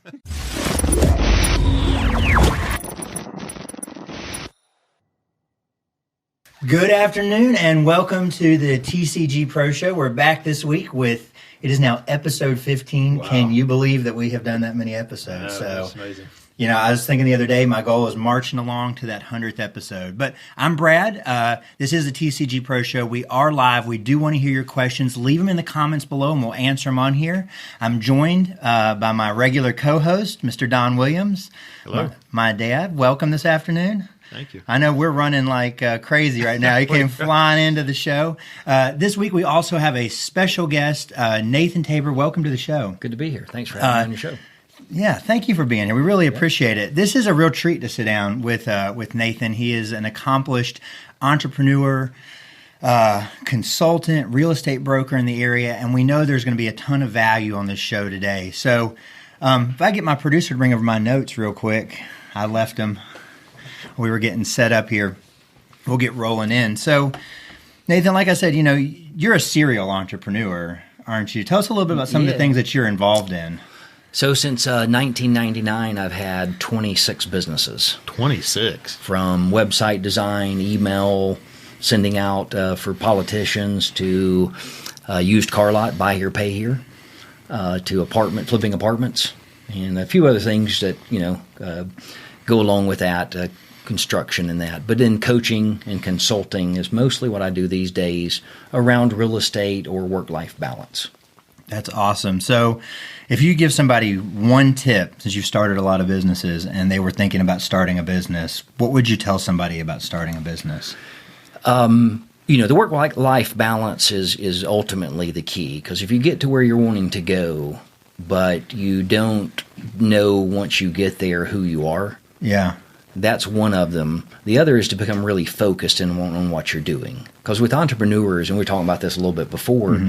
Good afternoon and welcome to the TCG Pro Show. We're back this week with, it is now episode 15. Wow. Can you believe that we have done that many episodes? That's amazing. You know, I was thinking the other day, my goal is marching along to that 100th episode. But I'm Brad. This is the TCG Pro Show. We are live. We do want to hear your questions. Leave them in the comments below and we'll answer them on here. I'm joined by my regular co-host, Mr. Don Williams. Hello. My dad. Welcome this afternoon. Thank you. I know we're running like crazy right now. He came flying into the show. This week we also have a special guest, Nathan Tabor. Welcome to the show. Good to be here. Thanks for having me on your show. Yeah, thank you for being here. We really appreciate it. This is a real treat to sit down with Nathan. He is an accomplished entrepreneur, consultant, real estate broker in the area, and we know there's going to be a ton of value on this show today. So if I get my producer to bring over my notes real quick, I left them. We were getting set up here. We'll get rolling in. So, Nathan, like I said, you know, you're a serial entrepreneur, aren't you? Tell us a little bit about some of the things that you're involved in. So since 1999, I've had 26 businesses. 26? From website design, email, sending out for politicians, to used car lot, buy here, pay here, to flipping apartments, and a few other things that, you know, go along with that, construction and that. But then coaching and consulting is mostly what I do these days around real estate or work-life balance. That's awesome. So if you give somebody one tip, since you've started a lot of businesses and they were thinking about starting a business, what would you tell somebody about starting a business? You know, the work-life balance is ultimately the key, because if you get to where you're wanting to go, but you don't know once you get there who you are, yeah, that's one of them. The other is to become really focused on what you're doing. Because with entrepreneurs, and we were talking about this a little bit before,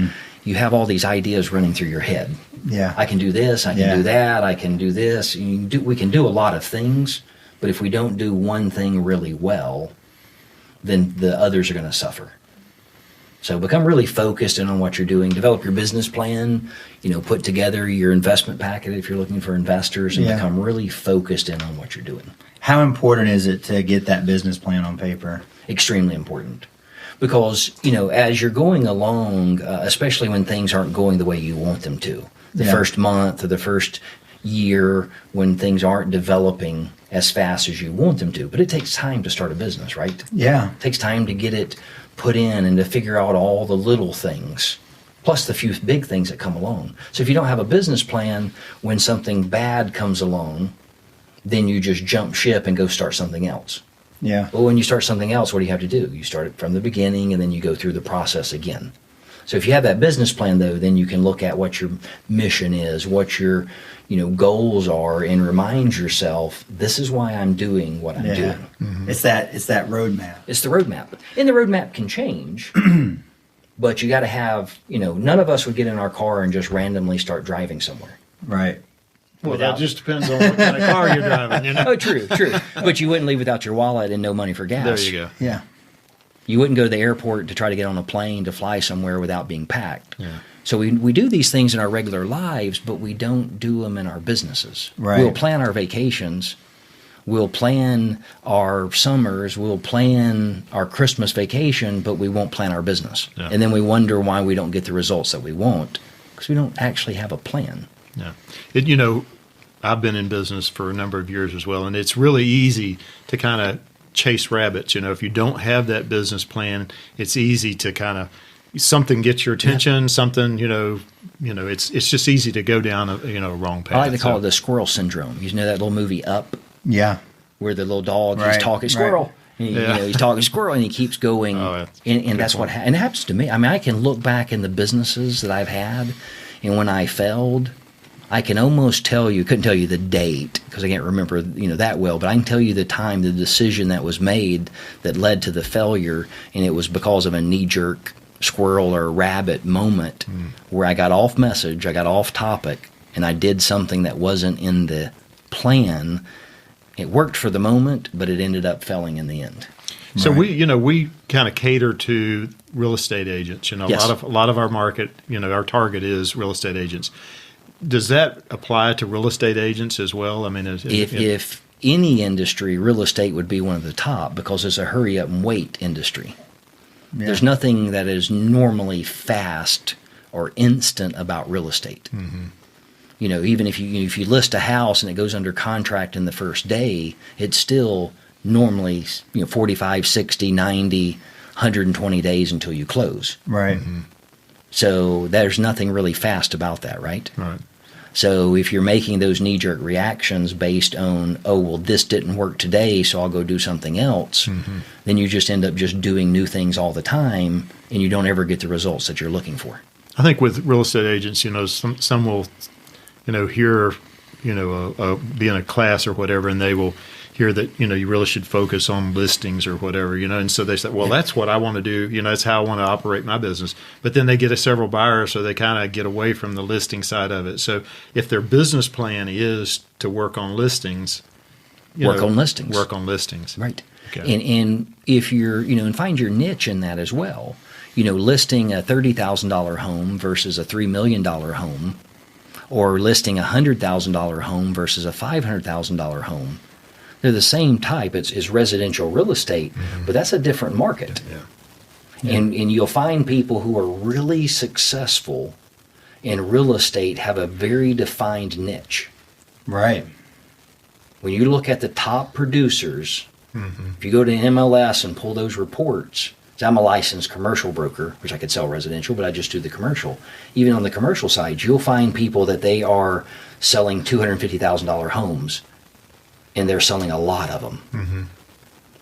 you have all these ideas running through your head. Yeah, I can do this, I can do that, I can do this. We can do a lot of things, but if we don't do one thing really well, then the others are going to suffer. So become really focused in on what you're doing. Develop your business plan. You know, put together your investment packet if you're looking for investors, and become really focused in on what you're doing. How important is it to get that business plan on paper? Extremely important. Because, you know, as you're going along, especially when things aren't going the way you want them to, the first month or the first year, when things aren't developing as fast as you want them to. But it takes time to start a business, right? Yeah. It takes time to get it put in and to figure out all the little things, plus the few big things that come along. So if you don't have a business plan, when something bad comes along, then you just jump ship and go start something else. Yeah. But when you start something else, what do you have to do? You start it from the beginning, and then you go through the process again. So if you have that business plan, though, then you can look at what your mission is, what your, you know, goals are, and remind yourself, this is why I'm doing what I'm doing. Mm-hmm. It's that roadmap. It's the roadmap. And the roadmap can change, but you got to have, you know, none of us would get in our car and just randomly start driving somewhere. Right. Well, that just depends on what kind of car you're driving, you know? Oh, true. But you wouldn't leave without your wallet and no money for gas. There you go. Yeah. You wouldn't go to the airport to try to get on a plane to fly somewhere without being packed. Yeah. So we do these things in our regular lives, but we don't do them in our businesses. Right. We'll plan our vacations. We'll plan our summers. We'll plan our Christmas vacation, but we won't plan our business. Yeah. And then we wonder why we don't get the results that we want, because we don't actually have a plan. Yeah. You know, I've been in business for a number of years as well, and it's really easy to kind of chase rabbits. You know, if you don't have that business plan, it's easy to kind of, something gets your attention, something, you know, it's just easy to go down a wrong path. I like to call it the Squirrel Syndrome. You know that little movie Up? Yeah. Where the little dog, he's talking squirrel. Right. You know, he's talking squirrel, and he keeps going. And that's what and it happens to me. I mean, I can look back in the businesses that I've had, and when I failed, I can almost tell you, couldn't tell you the date because I can't remember, that well, but I can tell you the time, the decision that was made that led to the failure, and it was because of a knee-jerk squirrel or rabbit moment where I got off message, I got off topic, and I did something that wasn't in the plan. It worked for the moment, but it ended up failing in the end. So we kind of cater to real estate agents. Yes. A lot of our market, our target is real estate agents. does that apply to real estate agents as well? I mean, if any industry, real estate would be one of the top because it's a hurry up and wait industry. Yeah. There's nothing that is normally fast or instant about real estate. Mm-hmm. Even if you list a house and it goes under contract in the first day, it's still normally 45, 60, 90, 120 days until you close. Right. Mm-hmm. So there's nothing really fast about that, right? Right. So if you're making those knee-jerk reactions based on, oh, well, this didn't work today, so I'll go do something else, mm-hmm. then you just end up just doing new things all the time, and you don't ever get the results that you're looking for. I think with real estate agents, some will, hear, be in a class or whatever, and they will hear that, you really should focus on listings or whatever, and so they say, well, that's what I want to do, that's how I want to operate my business. But then they get several buyers, so they kind of get away from the listing side of it. So if their business plan is to work on listings, work on listings. Work on listings. Right. Okay. And if you're, and find your niche in that as well. Listing a $30,000 home versus a $3 million home, or listing a $100,000 home versus a $500,000 home. They're the same type. It's residential real estate, mm-hmm. but that's a different market. Yeah. Yeah. And you'll find people who are really successful in real estate have a very defined niche. Right. When you look at the top producers, mm-hmm. if you go to MLS and pull those reports, I'm a licensed commercial broker, which I could sell residential, but I just do the commercial. Even on the commercial side, you'll find people that they are selling $250,000 homes, and they're selling a lot of them. Mm-hmm.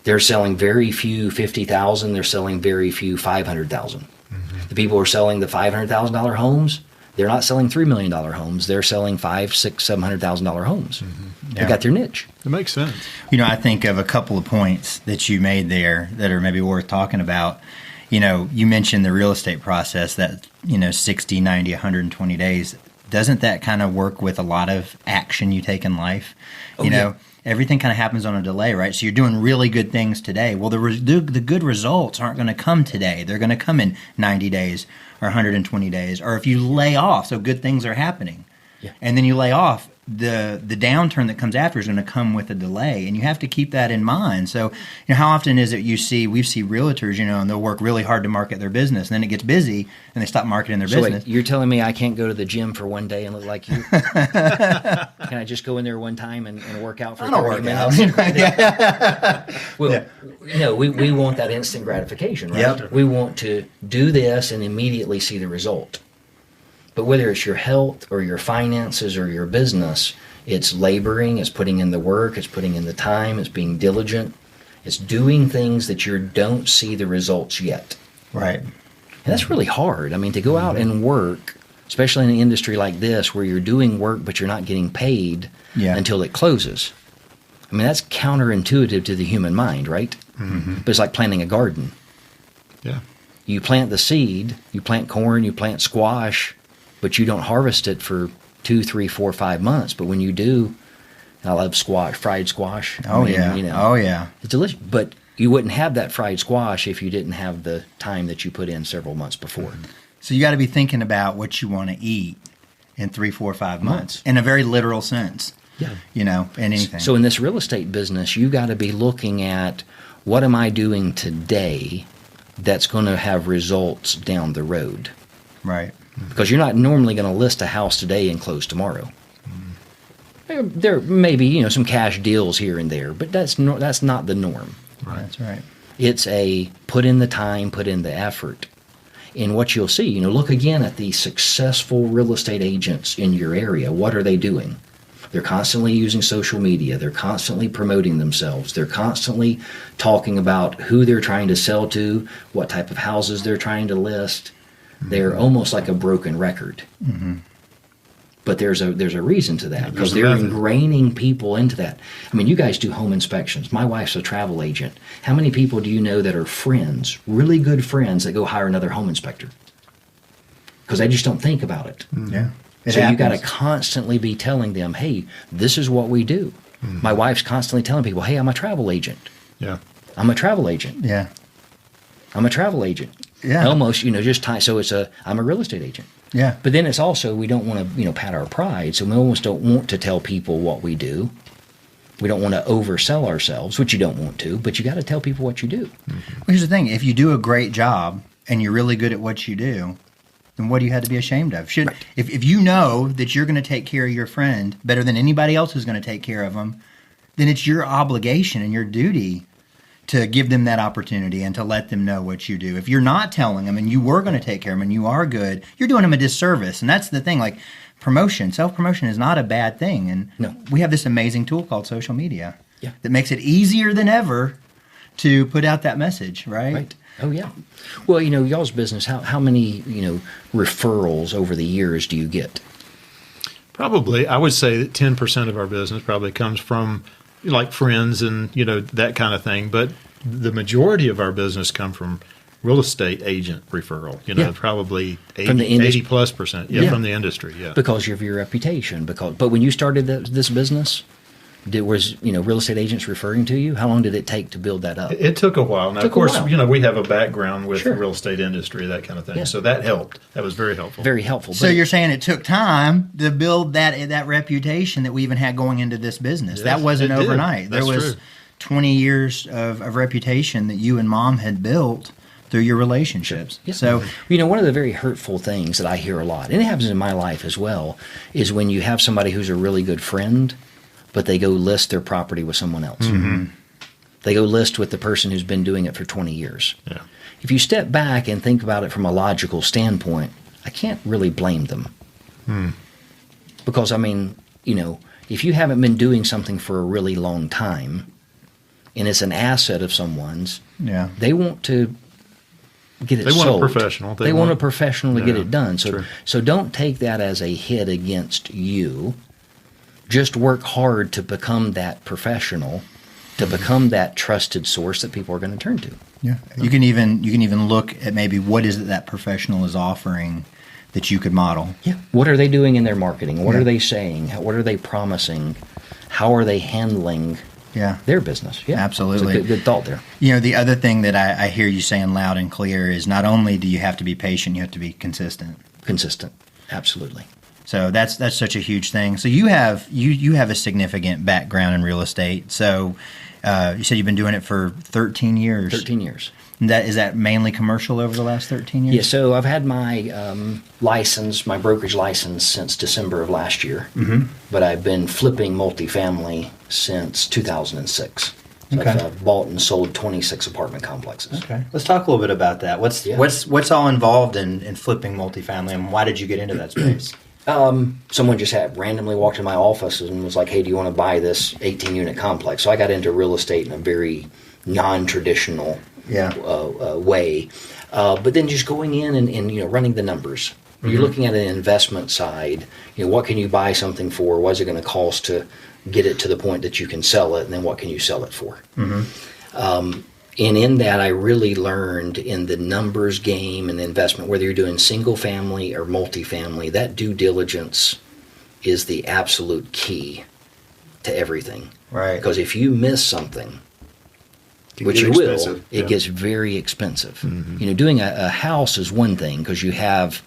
They're selling very few $50,000. They're selling very few $500,000. Mm-hmm. The people who are selling the $500,000 homes, they're not selling $3 million homes. They're selling $500,000, $600,000, $700,000 homes. Mm-hmm. Yeah. They've got their niche. It makes sense. I think of a couple of points that you made there that are maybe worth talking about. You mentioned the real estate process that, 60, 90, 120 days. Doesn't that kind of work with a lot of action you take in life? Yeah. Everything kind of happens on a delay, right? So you're doing really good things today. Well, the good results aren't going to come today. They're going to come in 90 days or 120 days. Or if you lay off, so good things are happening. Yeah. And then you lay off, the downturn that comes after is going to come with a delay, and you have to keep that in mind. So, how often is it we see realtors, and they'll work really hard to market their business, and then it gets busy, and they stop marketing their business. Wait, you're telling me I can't go to the gym for one day and look like you? Can I just go in there one time and work out for 30 minutes? Well, we want that instant gratification, right? Yep. We want to do this and immediately see the result. But whether it's your health or your finances or your business, it's laboring, it's putting in the work, it's putting in the time, it's being diligent, it's doing things that you don't see the results yet. Right. And that's really hard. To go out and work, especially in an industry like this where you're doing work but you're not getting paid until it closes. That's counterintuitive to the human mind, right? Mm-hmm. But it's like planting a garden. Yeah. You plant the seed, you plant corn, you plant squash, but you don't harvest it for 2, 3, 4, 5 months. But when you do, I love squash, fried squash. Oh yeah. It's delicious. But you wouldn't have that fried squash if you didn't have the time that you put in several months before. So you got to be thinking about what you want to eat in 3, 4, 5 months in a very literal sense. Yeah. In anything. So in this real estate business, you got to be looking at what am I doing today that's going to have results down the road. Right. Because you're not normally going to list a house today and close tomorrow. There may be, some cash deals here and there, but that's not the norm. Right. That's right. It's a put in the time, put in the effort. And what you'll see, look again at the successful real estate agents in your area. What are they doing? They're constantly using social media. They're constantly promoting themselves. They're constantly talking about who they're trying to sell to, what type of houses they're trying to list. They're almost like a broken record. Mm-hmm. But there's a reason to that, because they're ingraining people into that. You guys do home inspections. My wife's a travel agent. How many people do you know that are friends, really good friends, that go hire another home inspector? Because they just don't think about it. Yeah. So you got to constantly be telling them, hey, this is what we do. Mm-hmm. My wife's constantly telling people, hey, I'm a travel agent. Yeah. I'm a travel agent. Yeah. I'm a travel agent. Yeah. Almost, so I'm a real estate agent. Yeah. But then it's also, we don't want to, pat our pride. So we almost don't want to tell people what we do. We don't want to oversell ourselves, which you don't want to, but you got to tell people what you do. Well, here's the thing. If you do a great job and you're really good at what you do, then what do you have to be ashamed of? If you know that you're going to take care of your friend better than anybody else is going to take care of them, then it's your obligation and your duty to give them that opportunity and to let them know what you do. If you're not telling them and you were going to take care of them and you are good, you're doing them a disservice. And that's the thing. Like, promotion, self-promotion is not a bad thing. And we have this amazing tool called social media that makes it easier than ever to put out that message, right? Oh, yeah. Well, y'all's business, how many, referrals over the years do you get? Probably, I would say that 10% of our business probably comes from like friends and, that kind of thing. But the majority of our business come from real estate agent referral, probably 80+%. From the industry, Because of your reputation. But when you started this business, was real estate agents referring to you? How long did it take to build that up? It took a while. Now, of course, we have a background with the real estate industry, that kind of thing. Yeah. So that helped. That was very helpful. Very helpful. So you're saying it took time to build that reputation that we even had going into this business. Yes, that wasn't overnight. There was 20 years of reputation that you and Mom had built through your relationships. Yeah. So, one of the very hurtful things that I hear a lot, and it happens in my life as well, is when you have somebody who's a really good friend, but they go list their property with someone else. Mm-hmm. They go list with the person who's been doing it for 20 years. Yeah. If you step back and think about it from a logical standpoint, I can't really blame them. Because, if you haven't been doing something for a really long time, and it's an asset of someone's, they want to get it sold. They want a professional. They want a professional to get it done. So don't take that as a hit against you. Just work hard to become that professional, to become that trusted source that people are going to turn to. Yeah, you can even look at maybe what is it that professional is offering that you could model. Yeah, what are they doing in their marketing? What are they saying? What are they promising? How are they handling their business? Yeah, absolutely. It's a good thought there. The other thing that I hear you saying loud and clear is not only do you have to be patient, you have to be consistent. Consistent, absolutely. So that's such a huge thing. So you have a significant background in real estate. So you said you've been doing it for 13 years. 13 years. And is that mainly commercial over the last 13 years? Yeah. So I've had my my brokerage license, since December of last year. Mm-hmm. But I've been flipping multifamily since 2006. So Okay. I've bought and sold 26 apartment complexes. Okay. Let's talk a little bit about that. What's all involved in flipping multifamily, and why did you get into that space? Someone just randomly walked in my office and was like, "Hey, do you want to buy this 18-unit complex?" So I got into real estate in a very non-traditional way. But then just going in and running the numbers. Mm-hmm. You're looking at an investment side. What can you buy something for? What's it going to cost to get it to the point that you can sell it? And then what can you sell it for? Mm-hmm. And in that, I really learned in the numbers game and the investment, whether you're doing single family or multifamily, that due diligence is the absolute key to everything. Right. Because if you miss something, which you will, it gets very expensive. Mm-hmm. Doing a house is one thing because you have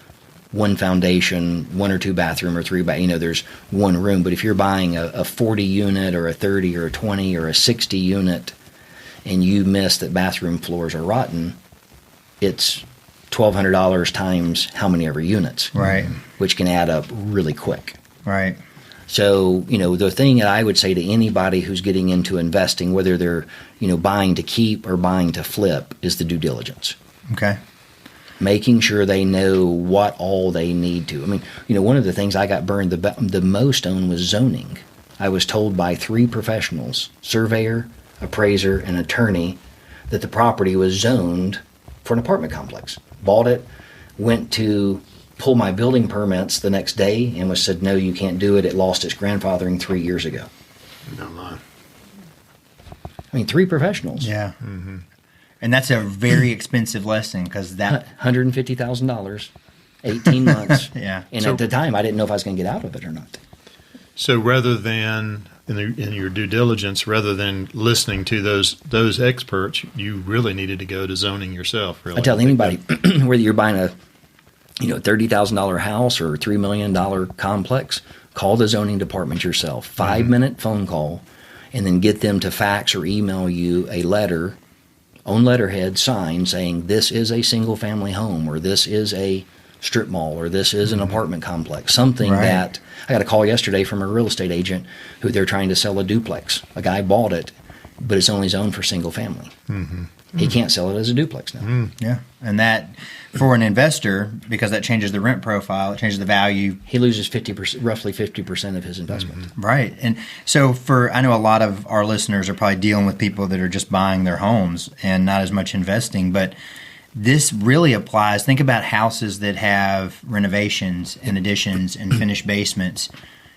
one foundation, 1 or 2 bathroom or 3 there's one room. But if you're buying a 40 unit or a 30 or a 20 or a 60 unit, and you miss that bathroom floors are rotten, it's $1,200 times how many ever units, right? Which can add up really quick, right? So the thing that I would say to anybody who's getting into investing, whether they're buying to keep or buying to flip, is the due diligence. Okay. Making sure they know what all they need to. One of the things I got burned the most on was zoning. I was told by 3 professionals, surveyor, appraiser, and attorney, that the property was zoned for an apartment complex. Bought it, went to pull my building permits the next day, and was said, "No, you can't do it. It lost its grandfathering 3 years ago." No lie. 3 professionals. Yeah. Mm-hmm. And that's a very expensive lesson because that $150,000, 18 months. Yeah. And at the time, I didn't know if I was going to get out of it or not. So rather than in your due diligence, rather than listening to those experts, you really needed to go to zoning yourself. Really, I tell anybody, whether you're buying a $30,000 house or $3 million complex, call the zoning department yourself. 5-minute phone call, and then get them to fax or email you a letter on letterhead signed saying this is a single-family home, or this is a strip mall, or this is an apartment complex. Something that I got a call yesterday from a real estate agent who they're trying to sell a duplex. A guy bought it, but it's only zoned for single family. He can't sell it as a duplex now. Yeah, and that for an investor, because that changes the rent profile, it changes the value. He loses roughly 50% of his investment. Right, and so I know a lot of our listeners are probably dealing with people that are just buying their homes and not as much investing, but this really applies. Think about houses that have renovations and additions and finished basements.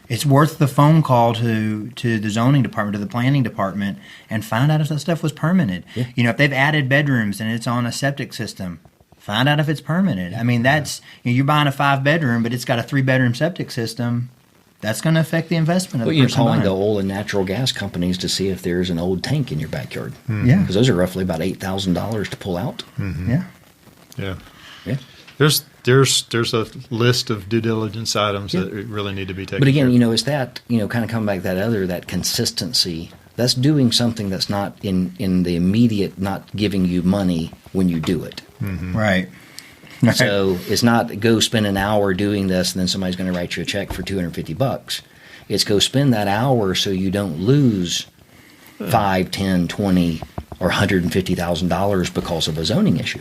It's worth the phone call to the zoning department, to the planning department, and find out if that stuff was permitted. Yeah. If they've added bedrooms and it's on a septic system, find out if it's permitted. I mean, that's you're buying a 5-bedroom, but it's got a 3-bedroom septic system. That's going to affect the investment of the person. You're calling the oil and natural gas companies to see if there's an old tank in your backyard. Yeah, because those are roughly about $8,000 to pull out. Yeah. There's a list of due diligence items that really need to be taken. But again, care of. is that kind of come back that consistency. That's doing something that's not in the immediate, not giving you money when you do it. Right. So it's not go spend an hour doing this and then somebody's going to write you a check for $250. It's go spend that hour so you don't lose $5, $10, $20, or $150,000 because of a zoning issue.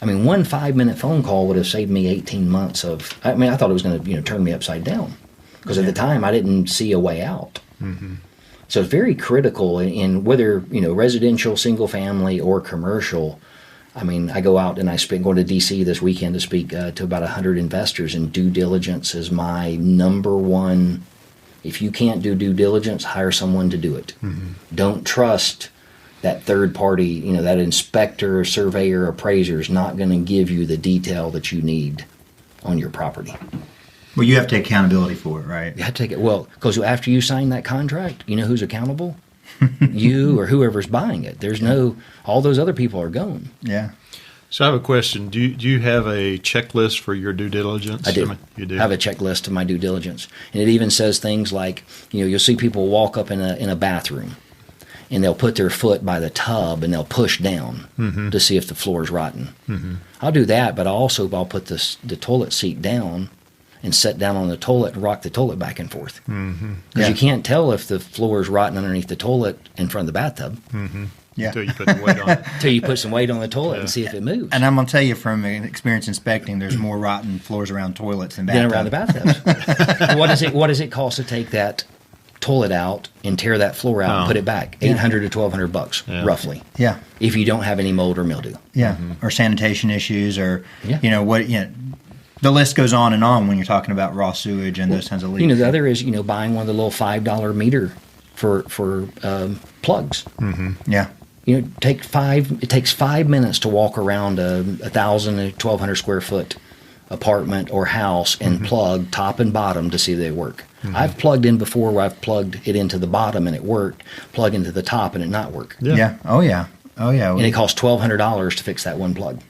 I mean, one 5-minute phone call would have saved me 18 months of. I mean, I thought it was going to turn me upside down because at the time I didn't see a way out. So it's very critical in whether residential, single family, or commercial. I mean, I go out and going to D.C. this weekend to speak to about 100 investors, and due diligence is my number one. If you can't do due diligence, hire someone to do it. Don't trust that third party, that inspector, surveyor, appraiser is not going to give you the detail that you need on your property. Well, you have to take accountability for it, right? You have to take it. Well, because after you sign that contract, you know who's accountable? You or whoever's buying it. There's all those other people are gone. Yeah. So I have a question. Do you have a checklist for your due diligence? I do. You do? I have a checklist of my due diligence. And it even says things like, you'll see people walk up in a bathroom, and they'll put their foot by the tub and they'll push down to see if the floor is rotten. I'll do that, but I'll put the toilet seat down and sit down on the toilet and rock the toilet back and forth. Because you can't tell if the floor is rotten underneath the toilet in front of the bathtub. Until you put the weight on it. Until you put some weight on the toilet and see if it moves. And I'm going to tell you from experience inspecting, there's more rotten floors around toilets than bathtubs. Around the bathtubs. What does it cost to take that toilet out and tear that floor out and put it back? $800 to $1,200 roughly. Yeah. If you don't have any mold or mildew. Yeah. Or sanitation issues, or the list goes on and on when you're talking about raw sewage and those kinds of leaks. The other is buying one of the little $5 meter for plugs. Yeah. It takes 5 minutes to walk around a 1,000 to 1,200 square foot apartment or house and plug top and bottom to see if they work. I've plugged in before where I've plugged it into the bottom and it worked, plug into the top and it not work. Yeah. Oh, yeah. And it cost $1,200 to fix that one plug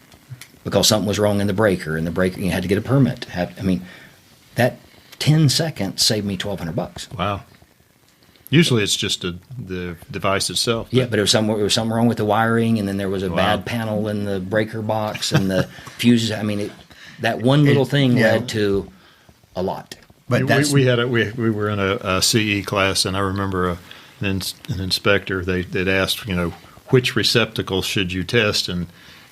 because something was wrong in the breaker, and the breaker, you had to get a permit. That 10 seconds saved me $1,200. Wow. Usually it's just the device itself. Yeah, but there was something wrong with the wiring, and then there was a bad panel in the breaker box, and the fuses. That one little thing led to a lot. But we were in a CE class, and I remember an inspector. They'd asked, which receptacle should you test, and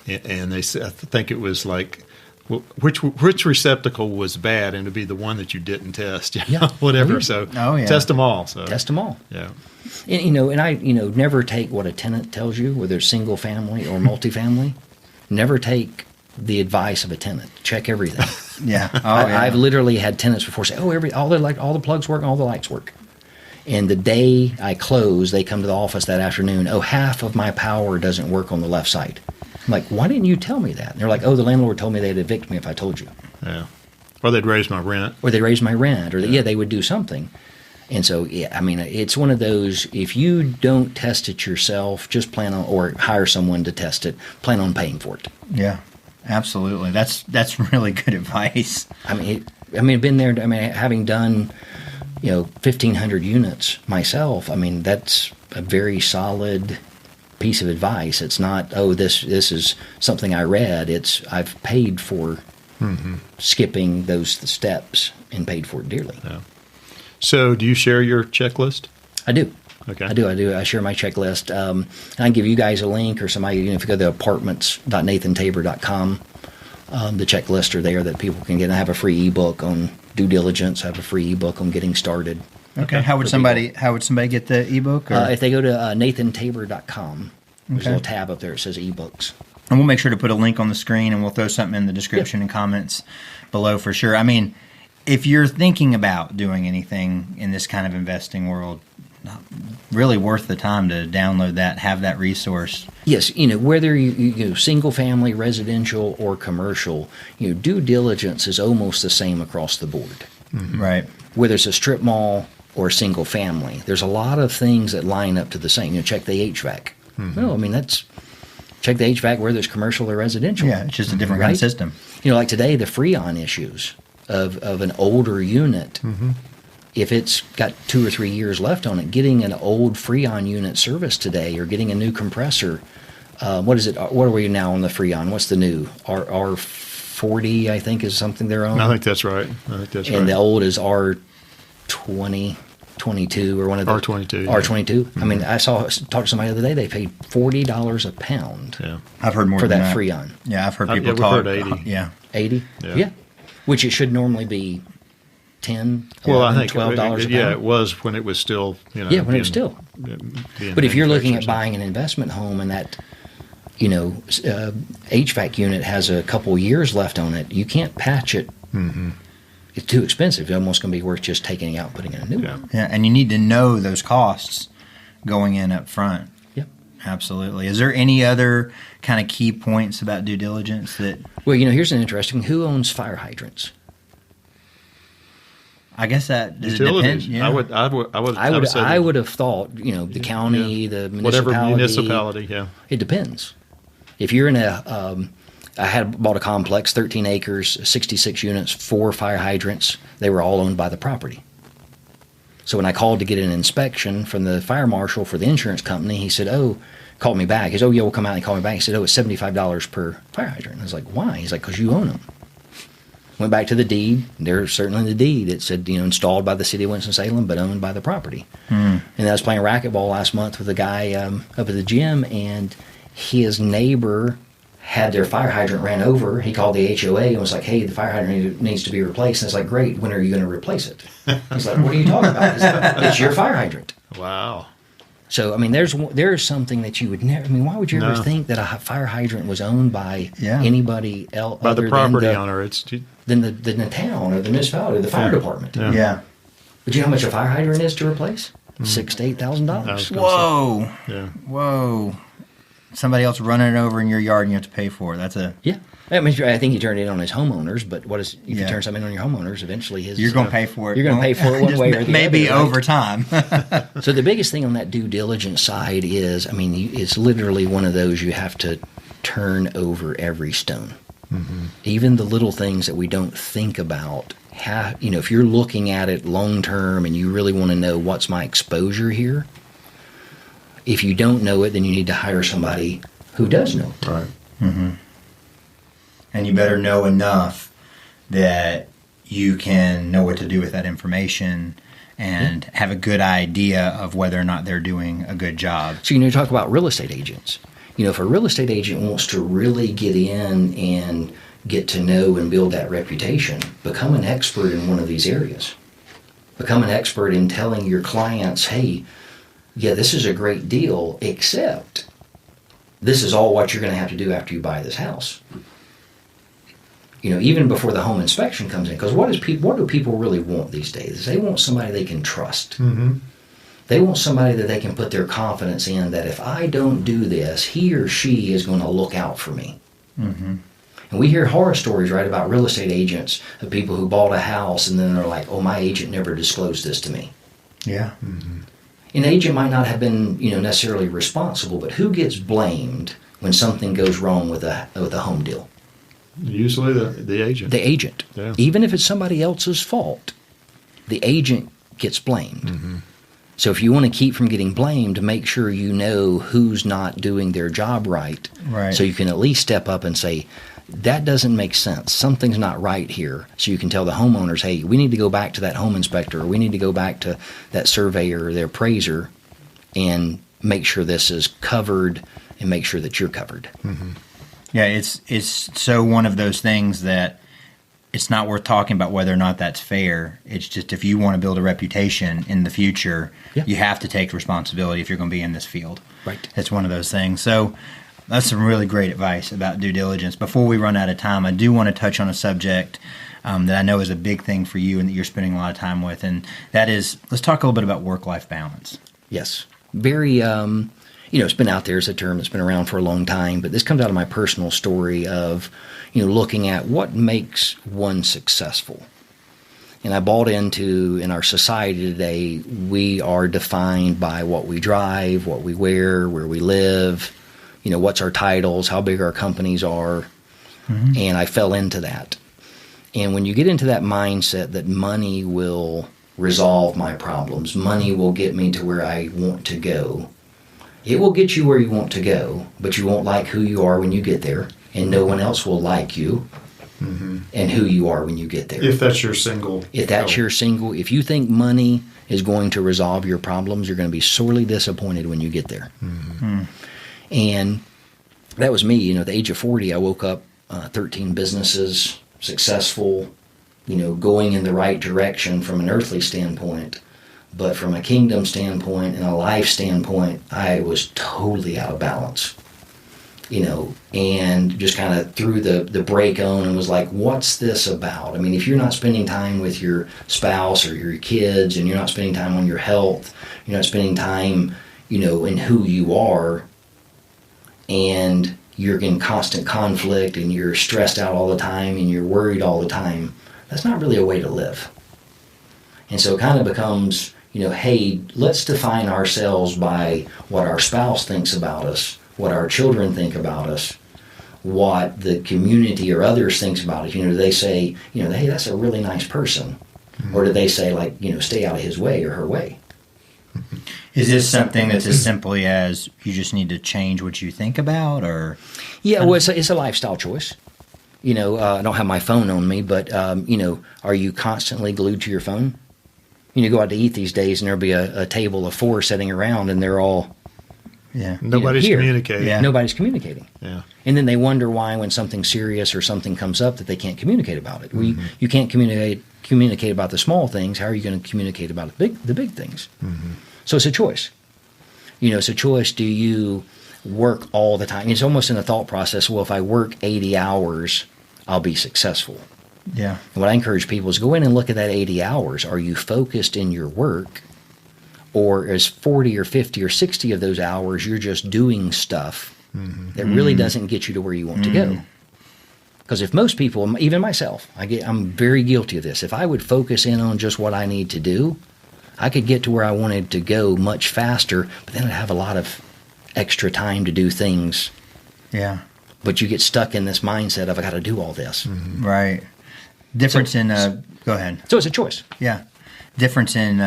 they said, I think it was like, well, which receptacle was bad, and to be the one that you didn't test, whatever. So test them all. So test them all. Yeah. And I never take what a tenant tells you, whether it's single family or multifamily. Never take the advice of a tenant. Check everything. I've literally had tenants before say, all the plugs work, all the lights work. And the day I close, they come to the office that afternoon. Half of my power doesn't work on the left side. I'm like, why didn't you tell me that? And they're like, the landlord told me they'd evict me if I told you. Yeah. Or they'd raise my rent. Or they would do something. And so, it's one of those, if you don't test it yourself, just plan on, or hire someone to test it, plan on paying for it. Yeah. Absolutely. That's really good advice. Been there. Having done, 1,500 units myself. That's a very solid piece of advice. It's not, this is something I read. It's I've paid for skipping those steps and paid for it dearly. Yeah. So, do you share your checklist? I do. Okay. I do. I share my checklist. I can give you guys a link, or somebody, if you go to apartments.nathantabor.com, the checklists are there that people can get. I have a free ebook on due diligence. I have a free ebook on getting started. Okay. How would somebody get the ebook? If they go to nathantabor.com, there's a little tab up there that says ebooks. And we'll make sure to put a link on the screen, and we'll throw something in the description and comments below for sure. If you're thinking about doing anything in this kind of investing world, really worth the time to download that, have that resource. Yes, whether you single family, residential, or commercial, due diligence is almost the same across the board. Mm-hmm. Right. Whether it's a strip mall or a single family, there's a lot of things that line up to the same. Check the HVAC. That's check the HVAC whether it's commercial or residential. Yeah, it's just a different kind of system. Like today, the Freon issues of an older unit. Mm-hmm. If it's got 2 or 3 years left on it, getting an old Freon unit serviced today, or getting a new compressor. What is it? What are we now on the Freon? What's the new R40? I think is something they're on. I think that's right. And the old is R20. 22 or one of the R22. R22. Mm-hmm. I talked to somebody the other day. They paid $40 a pound. Yeah, I've heard more for than that Freon. Yeah, I've heard people talk. We've heard 80. Yeah, 80. Yeah, which it should normally be $10. Well, I think $12 a pound. Yeah, it was when it was still. When it was still. But if you're looking at buying an investment home and that, HVAC unit has a couple years left on it, you can't patch it. Mm-hmm. It's too expensive. It's almost going to be worth just taking it out and putting in a new one. Yeah, and you need to know those costs going in up front. Yep. Absolutely. Is there any other kind of key points about due diligence that... Well, here's an interesting... Who owns fire hydrants? I guess that... Does Utilities. It depend? Yeah. I would have thought, the county, the municipality... Whatever municipality, yeah. It depends. If you're in a... I had bought a complex, 13 acres, 66 units, 4 fire hydrants. They were all owned by the property. So when I called to get an inspection from the fire marshal for the insurance company, he said, called me back. He said, we'll come out. And he called me back. He said, it's $75 per fire hydrant. I was like, why? He's like, because you own them. Went back to the deed. There's certainly in the deed. It said, installed by the city of Winston-Salem, but owned by the property. And I was playing racquetball last month with a guy up at the gym, and his neighbor had their fire hydrant ran over. He called the HOA and was like, hey, the fire hydrant needs to be replaced. And it's like, great, when are you going to replace it? He's like, what are you talking about? It's your fire hydrant. Wow. So, there's something that you would never, why would you ever think that a fire hydrant was owned by anybody else? By the property owner. Than the town or the municipality or the fire department. Yeah. But you know how much a fire hydrant is to replace? $6,000 to $8,000. Whoa. Yeah. Whoa. Somebody else running it over in your yard and you have to pay for it. That's a... Yeah. I think you turned it on his homeowners, but if you turn something on your homeowners, eventually you're going to pay for it. You're going to pay for it one way or the other. Maybe over time. So the biggest thing on that due diligence side is, it's literally one of those you have to turn over every stone. Mm-hmm. Even the little things that we don't think about. If you're looking at it long term and you really want to know what's my exposure here, if you don't know it, then you need to hire somebody who does know it. Right. Mm-hmm. And you better know enough that you can know what to do with that information and have a good idea of whether or not they're doing a good job. So you talk about real estate agents. If a real estate agent wants to really get in and get to know and build that reputation, become an expert in one of these areas. Become an expert in telling your clients, hey, yeah, this is a great deal, except this is all what you're going to have to do after you buy this house. Even before the home inspection comes in, because what do people really want these days? They want somebody they can trust. Mm-hmm. They want somebody that they can put their confidence in, that if I don't do this, he or she is going to look out for me. Mm-hmm. And we hear horror stories, right, about real estate agents, of people who bought a house and then they're like, oh, my agent never disclosed this to me. Yeah. Mm-hmm. An agent might not have been, necessarily responsible, but who gets blamed when something goes wrong with a home deal? Usually the agent. The agent. Yeah. Even if it's somebody else's fault, the agent gets blamed. Mm-hmm. So if you want to keep from getting blamed, make sure you know who's not doing their job right. Right. So you can at least step up and say, that doesn't make sense. Something's not right here. So you can tell the homeowners, hey, we need to go back to that home inspector, or we need to go back to that surveyor or their appraiser and make sure this is covered and make sure that you're covered. Mm-hmm. Yeah, it's so one of those things that it's not worth talking about whether or not that's fair. It's just if you want to build a reputation in the future, you have to take responsibility if you're going to be in this field. Right. It's one of those things. So that's some really great advice about due diligence. Before we run out of time, I do want to touch on a subject that I know is a big thing for you and that you're spending a lot of time with, and that is, let's talk a little bit about work-life balance. Yes. Very, it's been out there as a term that's been around for a long time, but this comes out of my personal story of, looking at what makes one successful. And I bought into, in our society today, we are defined by what we drive, what we wear, where we live, what's our titles, how big our companies are. Mm-hmm. And I fell into that. And when you get into that mindset that money will resolve my problems, money will get me to where I want to go, it will get you where you want to go, but you won't like who you are when you get there, and no one else will like you and who you are when you get there. If that's your single. If you think money is going to resolve your problems, you're going to be sorely disappointed when you get there. Mm-hmm. And that was me. At the age of 40, I woke up 13 businesses, successful, going in the right direction from an earthly standpoint. But from a kingdom standpoint and a life standpoint, I was totally out of balance. And just kind of threw the brake on and was like, what's this about? I mean, if you're not spending time with your spouse or your kids, and you're not spending time on your health, you're not spending time, in who you are, and you're in constant conflict and you're stressed out all the time and you're worried all the time, that's not really a way to live. And so it kind of becomes, hey, let's define ourselves by what our spouse thinks about us, what our children think about us, what the community or others thinks about us. Do they say, hey, that's a really nice person? Mm-hmm. Or do they say, like, stay out of his way or her way? Is this something that's as simply as you just need to change what you think about, or? Yeah, well, it's a lifestyle choice. I don't have my phone on me, but, are you constantly glued to your phone? Go out to eat these days and there'll be a table of 4 sitting around and they're all nobody's communicating. Yeah. Nobody's communicating. Yeah. And then they wonder why when something serious or something comes up that they can't communicate about it. Mm-hmm. You can't communicate about the small things. How are you going to communicate about the big things? Mm-hmm. So it's a choice. It's a choice. Do you work all the time? It's almost in the thought process, well, if I work 80 hours, I'll be successful. Yeah. And what I encourage people is go in and look at that 80 hours. Are you focused in your work? Or is 40 or 50 or 60 of those hours you're just doing stuff that really doesn't get you to where you want to go? Because if most people, even myself, I'm very guilty of this. If I would focus in on just what I need to do, I could get to where I wanted to go much faster, but then I'd have a lot of extra time to do things. Yeah. But you get stuck in this mindset of, I got to do all this. Mm-hmm. Right. Difference in, go ahead. So it's a choice. Yeah. Difference in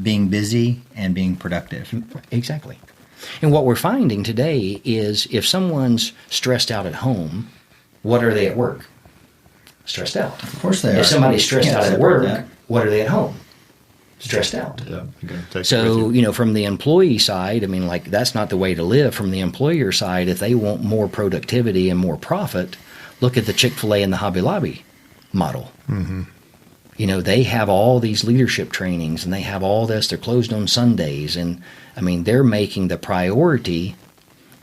being busy and being productive. Exactly. And what we're finding today is if someone's stressed out at home, what are they at work? Stressed out. Of course they are. If somebody's stressed out at work, what are they at home? Stressed out. Yeah. So, from the employee side, that's not the way to live. From the employer side, if they want more productivity and more profit, look at the Chick-fil-A and the Hobby Lobby model. Mm-hmm. They have all these leadership trainings and they have all this. They're closed on Sundays. And, they're making the priority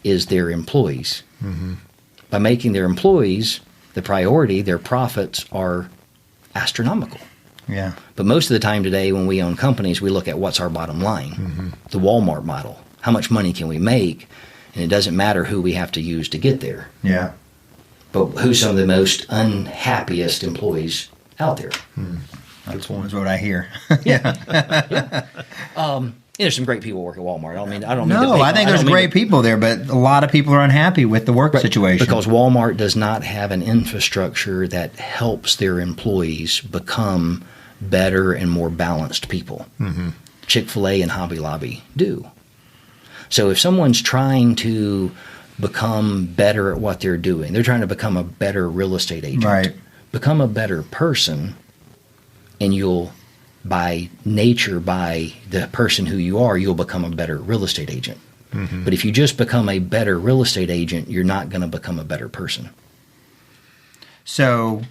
is their employees. Mm-hmm. By making their employees the priority, their profits are astronomical. Yeah. But most of the time today when we own companies, we look at what's our bottom line, the Walmart model. How much money can we make? And it doesn't matter who we have to use to get there. Yeah. But who's some of the most unhappiest employees out there? That's what I hear. Yeah. There's some great people work at Walmart. I think there's great people there, but a lot of people are unhappy with the work situation. Because Walmart does not have an infrastructure that helps their employees become better and more balanced people. Mm-hmm. Chick-fil-A and Hobby Lobby do. So if someone's trying to become better at what they're doing, they're trying to become a better real estate agent. Right. Become a better person, and you'll, by nature, by the person who you are, you'll become a better real estate agent. Mm-hmm. But if you just become a better real estate agent, you're not going to become a better person. So,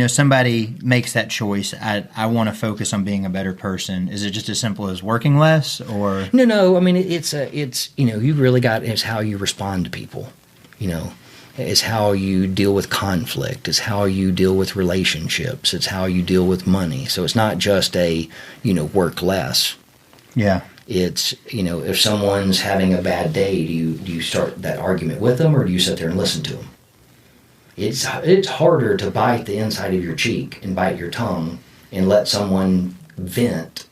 somebody makes that choice. I want to focus on being a better person. Is it just as simple as working less, or? No. I mean, it's you really got, it's how you respond to people. It's how you deal with conflict. It's how you deal with relationships. It's how you deal with money. So it's not just work less. Yeah. It's, if someone's having a bad day, do you start that argument with them, or do you sit there and listen to them? It's harder to bite the inside of your cheek and bite your tongue and let someone vent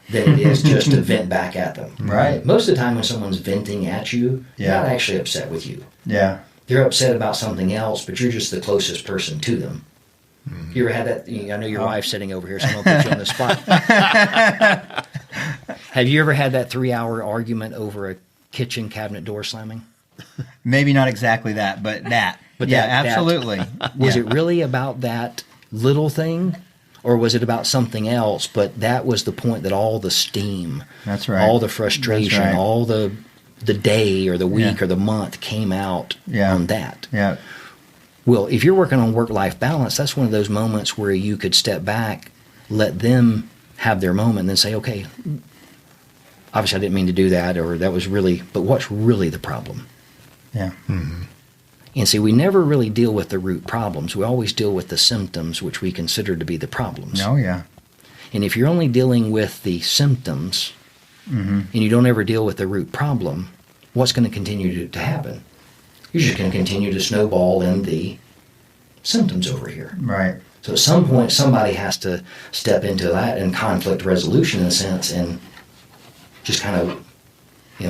than it is just to vent back at them. Right. Most of the time when someone's venting at you, they're not actually upset with you. Yeah. They're upset about something else, but you're just the closest person to them. Mm-hmm. You ever had that? I know your wife's sitting over here, so I'm going to put you on the spot. Have you ever had that 3-hour argument over a kitchen cabinet door slamming? Maybe not exactly that, but that. Absolutely. Was it really about that little thing, or was it about something else? But that was the point, that all the steam, that's right, all the frustration, all the day or the week or the month came out on that. Yeah. Well, if you're working on work-life balance, that's one of those moments where you could step back, let them have their moment, and then say, okay, obviously I didn't mean to do that, or that was really, but what's really the problem? Yeah. Mm-hmm. And see, we never really deal with the root problems. We always deal with the symptoms, which we consider to be the problems. Oh, yeah. And if you're only dealing with the symptoms, and you don't ever deal with the root problem, what's going to continue to happen? You're just going to continue to snowball in the symptoms over here. Right. So at some point, somebody has to step into that in conflict resolution, in a sense, and just kind of,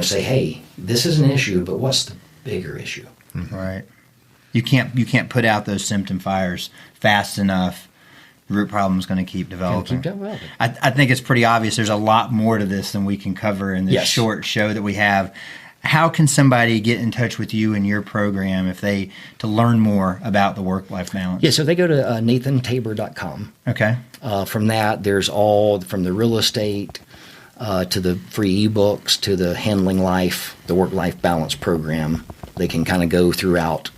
say, hey, this is an issue, but what's the bigger issue? Mm-hmm. Right. You can't put out those symptom fires fast enough. The root problem is going to keep developing. I think it's pretty obvious. There's a lot more to this than we can cover in this short show that we have. How can somebody get in touch with you and your program to learn more about the work-life balance? Yeah, so they go to nathantabor.com. Okay. From that, there's all from the real estate to the free ebooks to the Handling Life, the Work-Life Balance program. They can kind of go throughout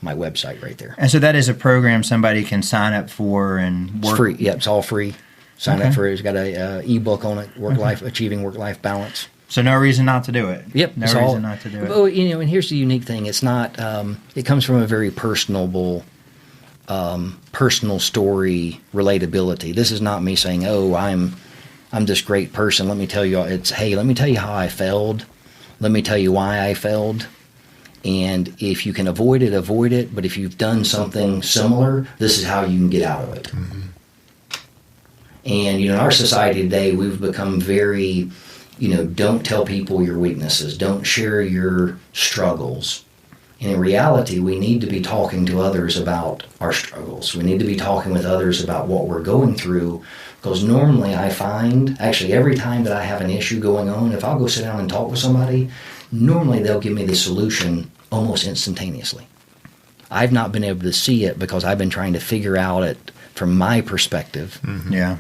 my website right there. And so that is a program somebody can sign up for and work. It's free. Yeah, it's all free. Sign up for it. It's got a ebook on it, Achieving Work-Life Balance. So no reason not to do it. Yep. No reason not to do it. Well, and here's the unique thing. It's not, it comes from a very personal story relatability. This is not me saying, oh, I'm this great person. Let me tell you, let me tell you how I failed. Let me tell you why I failed. And if you can avoid it, avoid it. But if you've done something similar, this is how you can get out of it. Mm-hmm. And, in our society today, we've become very, don't tell people your weaknesses. Don't share your struggles. And in reality, we need to be talking to others about our struggles. We need to be talking with others about what we're going through. Because normally I find, actually every time that I have an issue going on, if I'll go sit down and talk with somebody, normally they'll give me the solution almost instantaneously. I've not been able to see it because I've been trying to figure out it from my perspective. Mm-hmm. Yeah.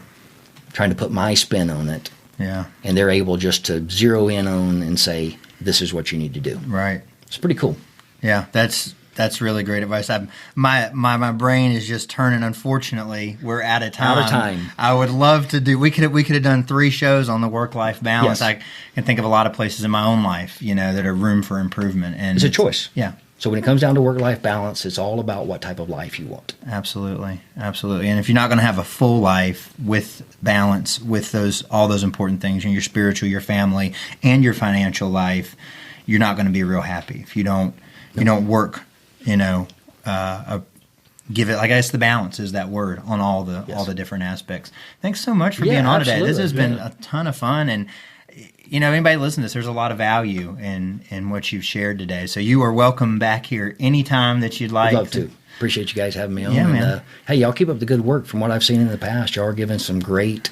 Trying to put my spin on it. Yeah. And they're able just to zero in on and say, this is what you need to do. Right. It's pretty cool. Yeah, that's really great advice. My brain is just turning. Unfortunately, we're out of time. I would love to do. We could have done 3 shows on the work-life balance. Yes. I can think of a lot of places in my own life, that are room for improvement. And it's a choice. Yeah. So when it comes down to work-life balance, it's all about what type of life you want. Absolutely. And if you're not going to have a full life with balance, with all those important things, your spiritual, your family, and your financial life, you're not going to be real happy if you don't work. Give it. I guess the balance is that word on all the different aspects. Thanks so much for being on today. This has been a ton of fun, and anybody listening to this, there's a lot of value in what you've shared today. So you are welcome back here anytime that you'd like. I'd love to. Appreciate you guys having me on. Yeah, man. Hey, y'all keep up the good work. From what I've seen in the past, y'all are giving some great,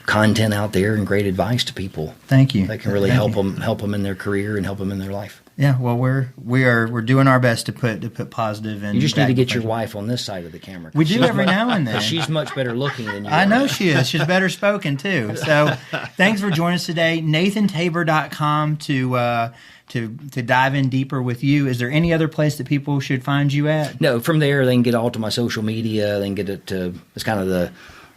content out there and great advice to people. Thank you. That can really help them in their career and help them in their life. Yeah, well, we're doing our best to put positive in. You just need to get your wife on this side of the camera. We do every now and then. She's much better looking than you. I know she is. She's better spoken too. So, thanks for joining us today. NathanTabor.com to dive in deeper with you. Is there any other place that people should find you at? No, from there they can get all to my social media. They can get it to it's kind of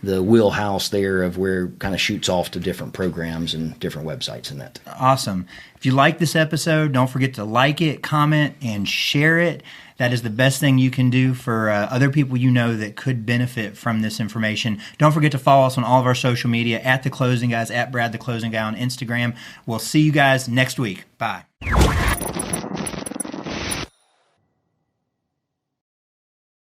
the wheelhouse there of where it kind of shoots off to different programs and different websites and that. Awesome. If you like this episode, don't forget to like it, comment, and share it. That is the best thing you can do for other people that could benefit from this information. Don't forget to follow us on all of our social media at The Closing Guys, at Brad The Closing Guy on Instagram. We'll see you guys next week. Bye.